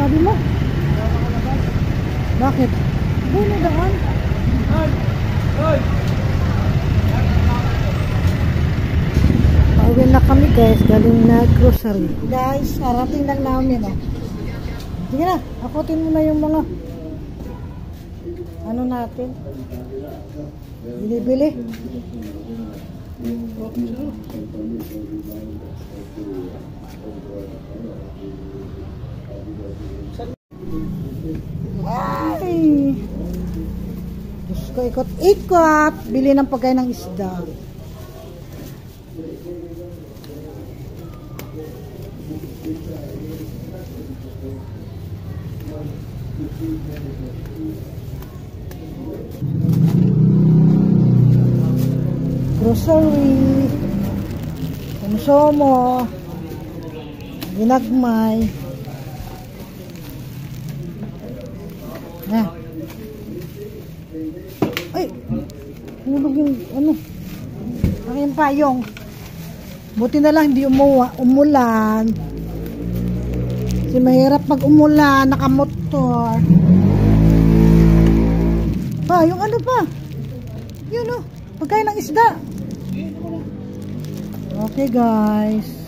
Sabi mo? Bakit? Buno daan. Pauwi na kami guys, galing na grocery. Guys, arating lang namin oh. Sige na, akutin mo na yung mga ano natin. Bili-bili. Ay! Diyos ko, ikot-ikot. Bili ng pagkain ng isda. Grocery, konsumo, ginagmay. Ay, hulog yung ano, aking payong. Buti na lang hindi umulan. Kasi mahirap pag umulan, nakamotor. Pa, yung ano pa? Yun oh, pagkain ng isda. Okay guys.